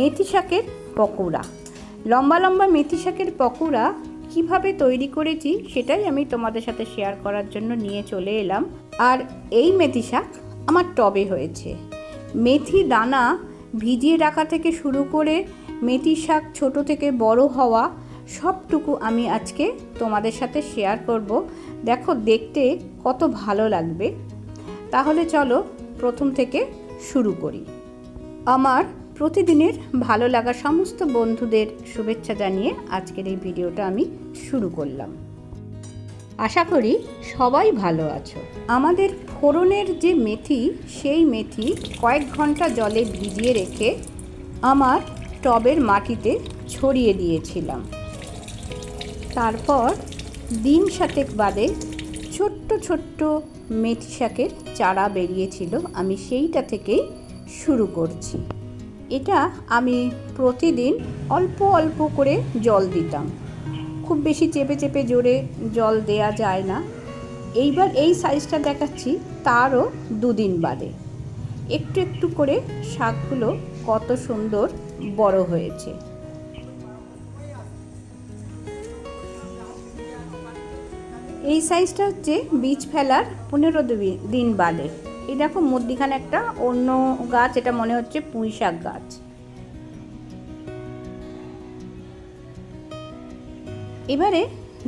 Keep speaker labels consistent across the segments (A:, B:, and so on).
A: মেথি শাকের পকোড়া। লম্বা লম্বা মেথি শাকের পকোড়া কিভাবে তৈরি করেছি সেটাই আমি তোমাদের সাথে শেয়ার করার জন্য নিয়ে চলে এলাম। আর এই মেথি শাক আমার টবে হয়েছে। মেথি দানা ভিজিয়ে রাখা থেকে শুরু করে মেথি শাক ছোট থেকে বড় হওয়া সবটুকু আমি আজকে তোমাদের সাথে শেয়ার করব। দেখো দেখতে কত ভালো লাগবে। তাহলে চলো প্রথম থেকে শুরু করি। আমার প্রতিদিনের ভালো লাগা সমস্ত বন্ধুদের শুভেচ্ছা জানিয়ে আজকের এই ভিডিওটা আমি শুরু করলাম। আশা করি সবাই ভালো আছো। আমাদের ফোড়নের যে মেথি, সেই মেথি কয়েক ঘন্টা জলে ভিজিয়ে রেখে আমার টবের মাটিতে ছড়িয়ে দিয়েছিলাম। তারপর দিন সাতেক বাদে ছোট্ট ছোট্ট মেথি শাকের চারা বেরিয়েছিল, আমি সেইটা থেকেই শুরু করছি। এটা আমি প্রতিদিন অল্প অল্প করে জল দিতাম, খুব বেশি চেপে চেপে জোরে জল দেয়া যায় না। এইবার এই সাইজটা দেখাচ্ছি তারও দুদিন বাদে। একটু একটু করে শাকগুলো কত সুন্দর বড় হয়েছে। এই সাইজটা হচ্ছে বীজ ফেলার 15 দিন বাদে। এই দেখো মধ্যিখানে একটা অন্য গাছ, এটা মনে হচ্ছে পুঁই শাক গাছ। এবারে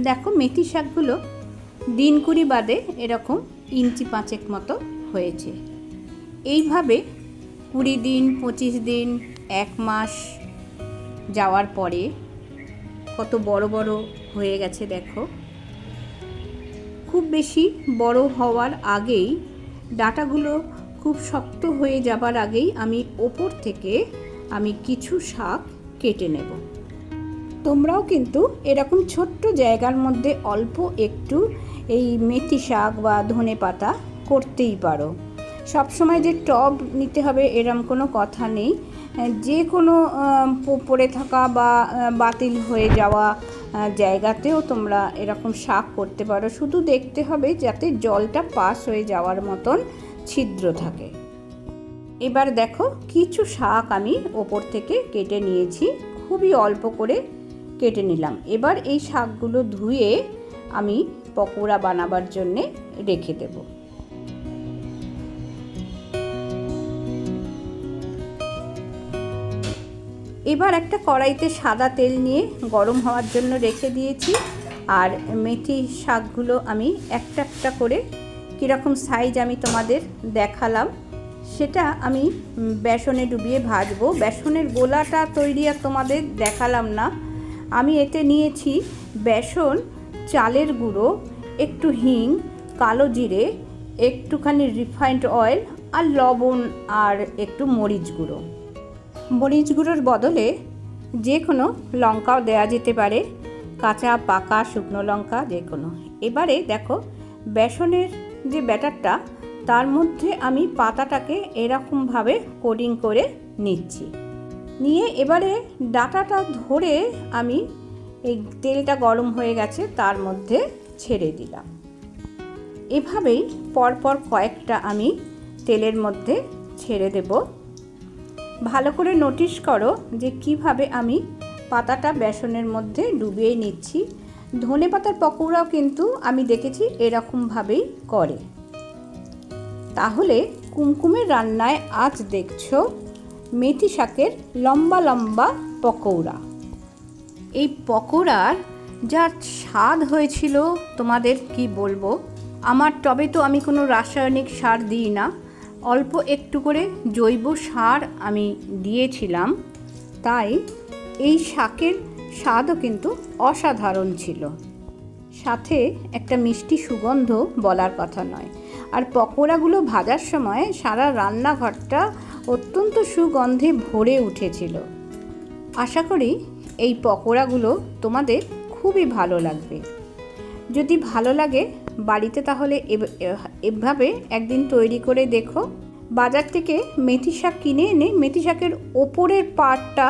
A: দেখো মেথি শাকগুলো দিন 20 বাদে এরকম ইঞ্চি 5 মতো হয়েছে। এইভাবে 20 দিন, 25 দিন, 1 মাস যাওয়ার পরে কত বড় বড় হয়ে গেছে দেখো। খুব বেশি বড় হওয়ার আগেই, ডাঁটাগুলো খুব শক্ত হয়ে যাবার আগেই আমি ওপর থেকে কিছু শাক কেটে নেব। তোমরাও কিন্তু এরকম ছোট্ট জায়গার মধ্যে অল্প একটু এই মেথি শাক বা ধনে পাতা করতেই পারো। সবসময় যে টব নিতে হবে এরকম কোনো কথা নেই। যে কোনো পড়ে থাকা বা বাতিল হয়ে যাওয়া জায়গাতেও তোমরা এরকম শাক করতে পারো। শুধু দেখতে হবে যাতে জলটা পাস হয়ে যাওয়ার মতন ছিদ্র থাকে। এবার দেখো কিছু শাক আমি ওপর থেকে কেটে নিয়েছি, খুবই অল্প করে কেটে নিলাম। এবার এই শাকগুলো ধুয়ে আমি পকোড়া বানাবার জন্যে রেখে দেব। এবার একটা কড়াইতে সাদা তেল নিয়ে গরম হওয়ার জন্য রেখে দিয়েছি। আর মেথি শাকগুলো আমি একটা একটা করে কীরকম সাইজ আমি তোমাদের দেখালাম, সেটা আমি বেসনে ডুবিয়ে ভাজবো। বেসনের গোলাটা তৈরি আর তোমাদের দেখালাম না। আমি এতে নিয়েছি বেসন, চালের গুঁড়ো, একটু হিং, কালো জিরে, একটুখানি রিফাইন্ড অয়েল আর লবণ আর একটু মরিচ গুঁড়ো। মরিচ গুঁড়োর বদলে যে কোনো লঙ্কাও দেওয়া যেতে পারে, কাঁচা পাকা শুকনো লঙ্কা যে কোনো। এবারে দেখো বেসনের যে ব্যাটারটা, তার মধ্যে আমি পাতাটাকে এরকমভাবে কোটিং করে নিচ্ছি। নিয়ে এবারে ডাঁটাটা ধরে আমি এই তেলটা গরম হয়ে গেছে তার মধ্যে ছেড়ে দিলাম। এভাবেই পরপর কয়েকটা আমি তেলের মধ্যে ছেড়ে দেব। ভালো করে নোটিস করো যে কিভাবে আমি পাতাটা বেসনের মধ্যে ডুবিয়ে নিচ্ছি। ধনে পাতার পকোড়াও কিন্তু আমি দেখেছি এরকমভাবেই করে। তাহলে কুমকুমের রান্নায় আজ দেখছো মেথি শাকের লম্বা লম্বা পকোড়া। এই পকোড়ার যা স্বাদ হয়েছিল তোমাদের কি বলবো। আমার টবে তো আমি কোনো রাসায়নিক সার দিই না, অল্প একটু করে জৈব সার আমি দিয়েছিলাম। তাই এই শাকের স্বাদও কিন্তু অসাধারণ ছিল। সাথে একটা মিষ্টি সুগন্ধ বলার কথা নয়। আর পকোড়াগুলো ভাজার সময় সারা রান্নাঘরটা অত্যন্ত সুগন্ধে ভরে উঠেছিল। আশা করি এই পকোড়াগুলো তোমাদের খুবই ভালো লাগবে। যদি ভালো লাগে বাড়িতে তাহলে এভাবে একদিন তৈরি করে দেখো। বাজার থেকে মেথি শাক কিনে এনে মেথি শাকের ওপরের পার্টটা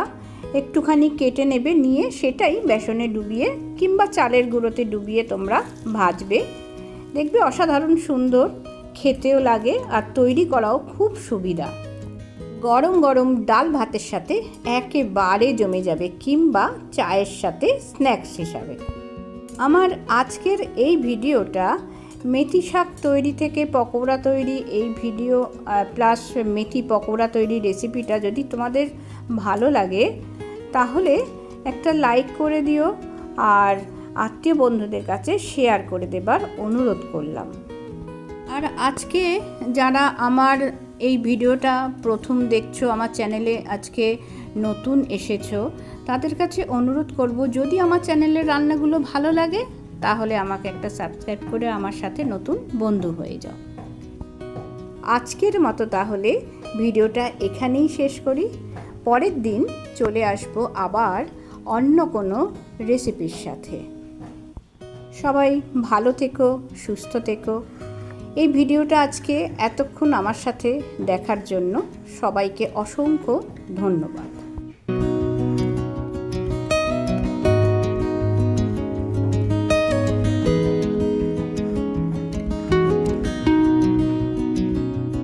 A: একটুখানি কেটে নেবে, নিয়ে সেটাই বেসনে ডুবিয়ে কিংবা চালের গুঁড়োতে ডুবিয়ে তোমরা ভাজবে। দেখবে অসাধারণ সুন্দর খেতেও লাগে আর তৈরি করাও খুব সুবিধা। গরম গরম ডাল ভাতের সাথে একেবারে জমে যাবে, কিংবা চায়ের সাথে স্ন্যাক্স হিসাবে। আমার আজকের এই ভিডিওটা মেথি শাক তৈরি থেকে পকোড়া তৈরি, এই ভিডিও প্লাস মেথি পকোড়া তৈরি রেসিপিটা যদি তোমাদের ভালো লাগে তাহলে একটা লাইক করে দিও আর আত্মীয় বন্ধুদের কাছে শেয়ার করে দেবার অনুরোধ করলাম। আর আজকে যারা আমার এই ভিডিওটা প্রথম দেখছো, আমার চ্যানেলে আজকে নতুন এসেছো, তাদের কাছে অনুরোধ করব, যদি আমার চ্যানেলের রান্নাগুলো ভালো লাগে তাহলে আমাকে একটা সাবস্ক্রাইব করে আমার সাথে নতুন বন্ধু হয়ে যাও। আজকের মতো তাহলে ভিডিওটা এখানেই শেষ করি। পরের দিন চলে আসবো আবার অন্য কোনো রেসিপির সাথে। সবাই ভালো থেকো, সুস্থ থেকো। এই ভিডিওটা আজকে এতক্ষণ আমার সাথে দেখার জন্য সবাইকে অসংখ্য ধন্যবাদ।